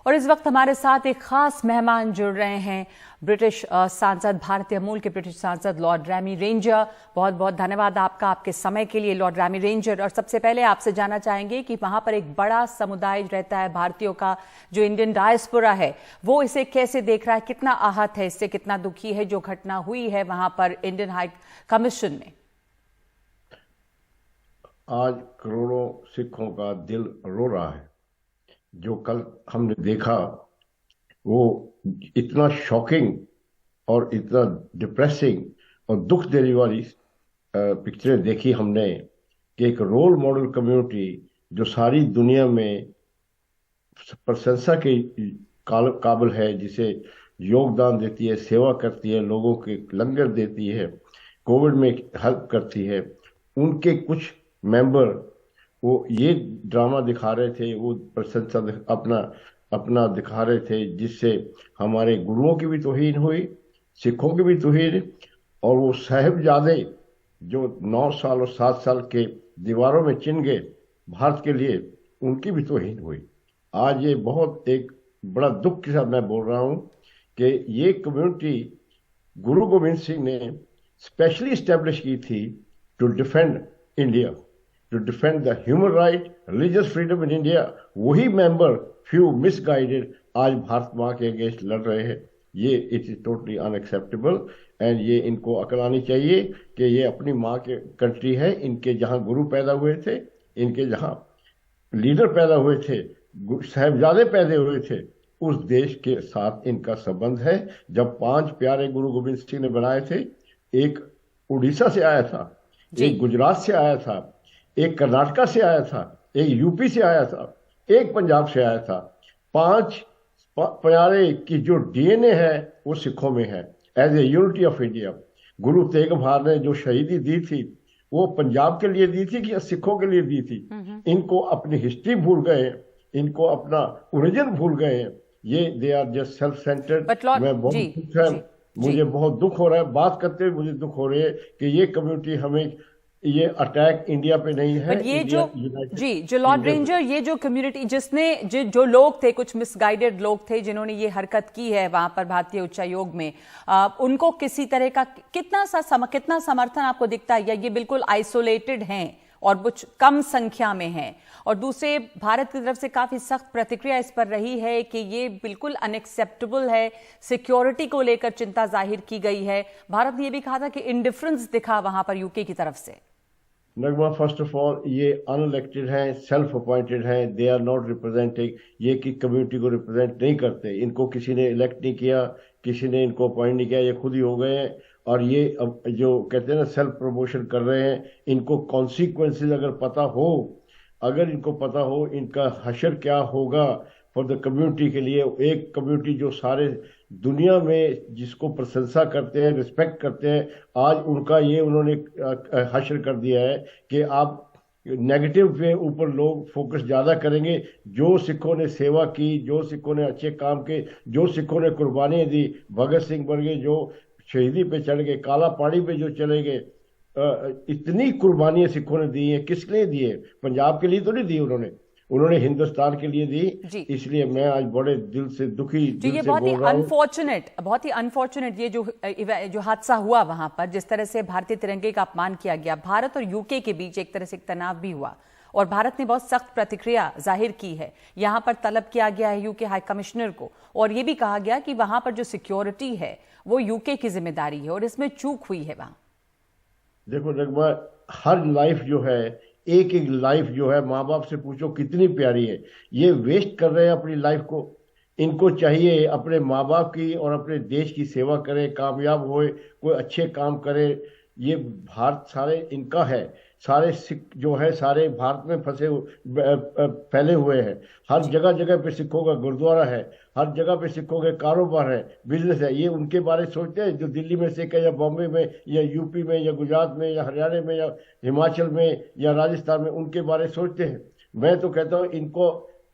और इस वक्त हमारे साथ एक खास मेहमान जुड़ रहे हैं, ब्रिटिश सांसद, भारतीय मूल के ब्रिटिश सांसद लॉर्ड रैमी रेंजर। बहुत बहुत धन्यवाद आपका, आपके समय के लिए लॉर्ड रैमी रेंजर। और सबसे पहले आपसे जानना चाहेंगे कि वहां पर एक बड़ा समुदाय रहता है भारतीयों का, जो इंडियन डायस्पोरा है, वो इसे कैसे देख रहा है, कितना आहत है इससे, कितना दुखी है जो घटना हुई है वहां पर इंडियन हाई कमीशन में। आज करोड़ों सिखों का दिल रो रहा है। जो कल हमने देखा वो इतना शॉकिंग और इतना डिप्रेसिंग और दुख देने वाली पिक्चरें देखी हमने कि एक रोल मॉडल कम्युनिटी जो सारी दुनिया में प्रशंसा के काबिल है, जिसे योगदान देती है, सेवा करती है, लोगों के लंगर देती है, कोविड में हेल्प करती है, उनके कुछ मेंबर वो ये ड्रामा दिखा रहे थे, वो प्रशंसा अपना अपना दिखा रहे थे, जिससे हमारे गुरुओं की भी तौहीन हुई, सिखों की भी तौहीन, और वो साहिबजादे जो 9 साल और 7 साल के दीवारों में चिन गए भारत के लिए, उनकी भी तौहीन हुई। आज ये बहुत एक बड़ा दुख के साथ मैं बोल रहा हूं कि ये कम्युनिटी गुरु गोविंद सिंह ने स्पेशली स्टैब्लिश की थी to defend India, to defend the human right, religious freedom in India. वही मेंबर फ्यू मिसगाइडेड आज भारत माँ के अगेंस्ट लड़ रहे हैं। ये it is totally unacceptable and ये इनको अकल आनी चाहिए कि ये अपनी माँ के कंट्री है, इनके जहाँ गुरु पैदा हुए थे, इनके जहाँ लीडर पैदा हुए थे, साहिबजादे पैदा हुए थे, उस देश के साथ इनका संबंध है। जब 5 प्यारे गुरु गोविंद सिंह ने बनाए थे, एक उड़ीसा से आया था, एक गुजरात से आया था, एक कर्नाटका से आया था, एक यूपी से आया था, एक पंजाब से आया था। 5 प्यारे की जो डीएनए है वो सिखों में है, as a unity of India. Guru Tegh बहादुर ने जो शहीदी दी थी वो पंजाब के लिए दी थी कि सिखों के लिए दी थी? इनको अपनी हिस्ट्री भूल गए, इनको अपना ओरिजिन भूल गए। ये they are just self centred. मैं बहुत दुख है, मुझे बहुत दुख हो रहा है, बात करते हुए मुझे दुख हो रही है कि ये कम्युनिटी हमें, ये अटैक इंडिया पे नहीं है। ये जो लॉर्ड रेंजर, ये जो कम्युनिटी जिसने जो लोग थे, कुछ मिसगाइडेड लोग थे जिन्होंने ये हरकत की है वहां पर भारतीय उच्चायोग में, उनको किसी तरह का कितना समर्थन आपको दिखता है, या ये बिल्कुल आइसोलेटेड हैं और कुछ कम संख्या में हैं? और दूसरे, भारत की तरफ से काफी सख्त प्रतिक्रिया इस पर रही है कि ये बिल्कुल अनएक्सेप्टेबल है, सिक्योरिटी को लेकर चिंता जाहिर की गई है। भारत ने यह भी कहा था कि इंडिफरेंस दिखा वहां पर यूके की तरफ से। नगमा, फर्स्ट ऑफ ऑल ये अनइलेक्टेड हैं, सेल्फ अपॉइंटेड हैं, दे आर नॉट रिप्रेजेंटिंग, ये कि कम्युनिटी को रिप्रेजेंट नहीं करते। इनको किसी ने इलेक्ट नहीं किया, किसी ने इनको अपॉइंट नहीं किया, ये खुद ही हो गए हैं। और ये अब जो कहते हैं ना सेल्फ प्रमोशन कर रहे हैं, इनको कॉन्सिक्वेंसेज अगर पता हो, अगर इनको पता हो इनका हशर क्या होगा फॉर द कम्युनिटी के लिए, एक कम्युनिटी जो सारे दुनिया में जिसको प्रशंसा करते हैं, रिस्पेक्ट करते हैं, आज उनका ये उन्होंने हशर कर दिया है कि आप नेगेटिव पे ऊपर लोग फोकस ज्यादा करेंगे। जो सिखों ने सेवा की, जो सिखों ने अच्छे काम के, जो सिखों ने कुर्बानियां दी, भगत सिंह वर्गे जो शहीदी पे चढ़ गए, काला पहाड़ी पे जो चले गए, इतनी कुर्बानियां सिखों ने दी है। किस लिए दी है? पंजाब के लिए तो नहीं दी उन्होंने, उन्होंने हिंदुस्तान के लिए दी। इसलिए मैं आज बड़े दिल से दुखी दिल से बोल रहा हूं। बहुत ही अनफॉर्चुनेट ये जो हादसा हुआ वहां पर, जिस तरह से भारतीय तिरंगे का अपमान किया गया, भारत और यूके के बीच एक तरह से एक तनाव भी हुआ और भारत ने बहुत सख्त प्रतिक्रिया जाहिर की है। यहां पर तलब किया गया है यूके हाई कमिश्नर को, और यह भी कहा गया कि वहां पर जो सिक्योरिटी है वो यूके की जिम्मेदारी है और इसमें चूक हुई है वहां। देखो नगमा, हर लाइफ जो है, एक एक लाइफ जो है, माँ बाप से पूछो कितनी प्यारी है, ये वेस्ट कर रहे हैं अपनी लाइफ को। इनको चाहिए अपने माँ बाप की और अपने देश की सेवा करे, कामयाब होए, कोई अच्छे काम करे। ये भारत सारे इनका है, सारे सिख जो है सारे भारत में फैले हुए हैं। हर जगह जगह पे सिखों का गुरुद्वारा है, हर जगह पे सिखों के कारोबार है, बिजनेस है। ये उनके बारे में सोचते हैं जो दिल्ली में सिख है, या बॉम्बे में, या यूपी में, या गुजरात में, या हरियाणा में, या हिमाचल में, या राजस्थान में, उनके बारे में सोचते हैं? मैं तो कहता हूँ इनको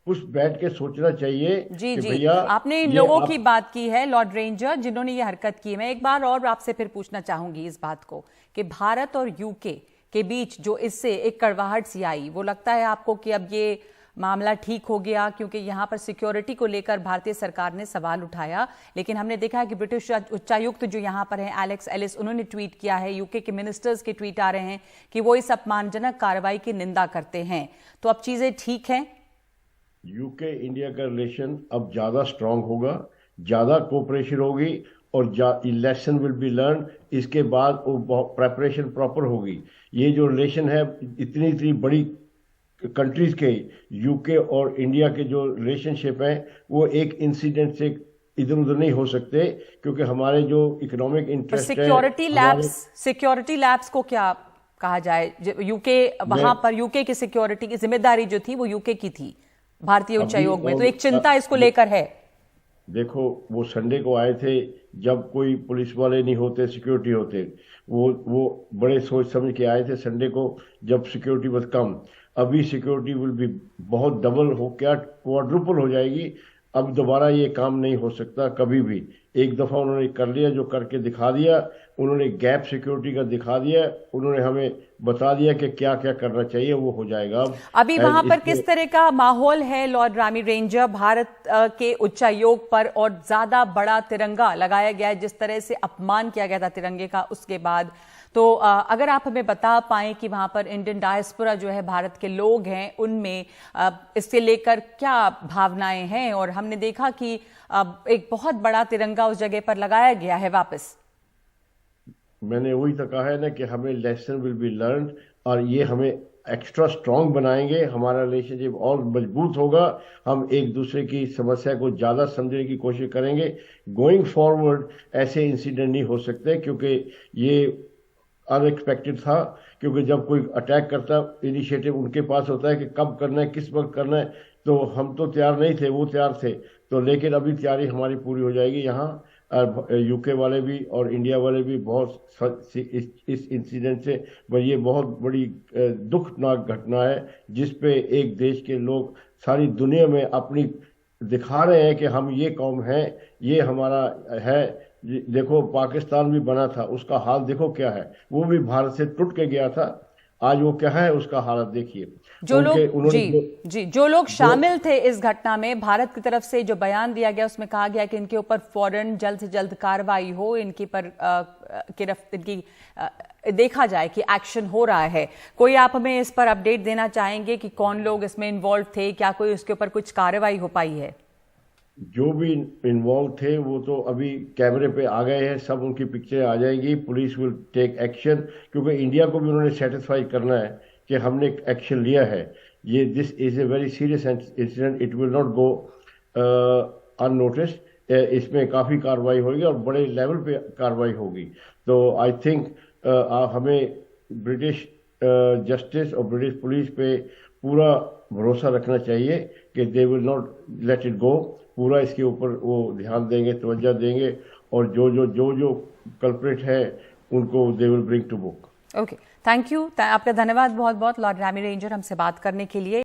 कुछ बैठ के सोचना चाहिए। जी जी, आपने इन लोगों की बात की है लॉर्ड रेंजर जिन्होंने ये हरकत की। मैं एक बार और आपसे फिर पूछना चाहूंगी इस बात को कि भारत और यूके के बीच जो इससे एक कड़वाहट सी आई, वो लगता है आपको कि अब ये मामला ठीक हो गया, क्योंकि यहाँ पर सिक्योरिटी को लेकर भारतीय सरकार ने सवाल उठाया। लेकिन हमने देखा है कि ब्रिटिश उच्चायुक्त जो यहाँ पर हैं एलेक्स एलिस, उन्होंने ट्वीट किया है, यूके के मिनिस्टर्स के ट्वीट आ रहे हैं कि वो इस अपमानजनक कार्रवाई की निंदा करते हैं। तो अब चीजें ठीक हैं? यूके इंडिया का रिलेशन अब ज्यादा स्ट्रांग होगा, ज्यादा कोऑपरेशन होगी और लेसन विल बी लर्न। इसके बाद वो प्रेपरेशन प्रॉपर होगी। ये जो रिलेशन है इतनी इतनी बड़ी कंट्रीज के, यूके और इंडिया के जो रिलेशनशिप है वो एक इंसिडेंट से इधर उधर नहीं हो सकते, क्योंकि हमारे जो इकोनॉमिक इंटरेस्ट है। सिक्योरिटी लैब्स को क्या कहा जाए? यूके, वहां पर यूके की सिक्योरिटी की जिम्मेदारी जो थी वो यूके की थी भारतीय उच्चायोग में, तो एक चिंता इसको लेकर है। देखो, वो संडे को आए थे जब कोई पुलिस वाले नहीं होते, सिक्योरिटी होते, वो बड़े सोच समझ के आए थे संडे को, जब सिक्योरिटी बहुत कम। अभी सिक्योरिटी विल बी बहुत डबल हो, क्या क्वाड्रुपल हो जाएगी। अब दोबारा ये काम नहीं हो सकता कभी भी। एक दफा उन्होंने कर लिया, जो करके दिखा दिया, उन्होंने गैप सिक्योरिटी का दिखा दिया, उन्होंने हमें बता दिया कि क्या क्या करना चाहिए, वो हो जाएगा। अभी वहां पर किस तरह का माहौल है लॉर्ड रामी रेंजर? भारत के उच्चायोग पर और ज्यादा बड़ा तिरंगा लगाया गया है, जिस तरह से अपमान किया गया था तिरंगे का उसके बाद। तो अगर आप हमें बता पाएं कि वहां पर इंडियन डायस्पोरा जो है, भारत के लोग हैं, उनमें इससे लेकर क्या भावनाएं हैं? और हमने देखा कि एक बहुत बड़ा तिरंगा उस जगह पर लगाया गया है वापस। मैंने वही तो कहा है ना कि हमें लेसन विल बी लर्न, और ये हमें एक्स्ट्रा स्ट्रांग बनाएंगे, हमारा रिलेशनशिप और मजबूत होगा। हम एक दूसरे की समस्या को ज्यादा समझने की कोशिश करेंगे। गोइंग फॉरवर्ड ऐसे इंसिडेंट नहीं हो सकते, क्योंकि ये अनएक्सपेक्टेड था। क्योंकि जब कोई अटैक करता, इनिशिएटिव उनके पास होता है कि कब करना है, किस वक्त करना है। तो हम तो तैयार नहीं थे, वो तैयार थे। तो लेकिन अभी तैयारी हमारी पूरी हो जाएगी। यहाँ यूके वाले भी और इंडिया वाले भी बहुत इस इंसिडेंट से, ये बहुत बड़ी दुखनाक घटना है, जिसपे एक देश के लोग सारी दुनिया में अपनी दिखा रहे हैं कि हम ये कौम है, ये हमारा है। देखो, पाकिस्तान भी बना था, उसका हाल देखो क्या है। वो भी भारत से टूट के गया था, आज वो क्या है उसका हालत देखिए। जो लोग शामिल थे इस घटना में, भारत की तरफ से जो बयान दिया गया उसमें कहा गया कि इनके ऊपर फौरन जल्द से जल्द कार्रवाई हो, इनकी पर देखा जाए कि एक्शन हो रहा है। कोई आप हमें इस पर अपडेट देना चाहेंगे कि कौन लोग इसमें इन्वॉल्व थे? क्या कोई उसके ऊपर कुछ कार्रवाई हो पाई है? जो भी इन्वॉल्व थे वो तो अभी कैमरे पे आ गए हैं, सब उनकी पिक्चर आ जाएगी। पुलिस विल टेक एक्शन, क्योंकि इंडिया को भी उन्होंने सेटिस्फाई करना है कि हमने एक्शन लिया है। ये this is a very serious incident, it will not go unnoticed. इसमें काफ़ी कार्रवाई होगी और बड़े लेवल पे कार्रवाई होगी। तो आई थिंक हमें ब्रिटिश जस्टिस और ब्रिटिश पुलिस पे पूरा भरोसा रखना चाहिए कि they will not let it go. पूरा इसके ऊपर वो ध्यान देंगे, तवज्जो देंगे, और जो कल्प्रिट है उनको they will bring to book. Okay, thank you. आपका धन्यवाद बहुत बहुत लॉर्ड रामी रेंजर हमसे बात करने के लिए।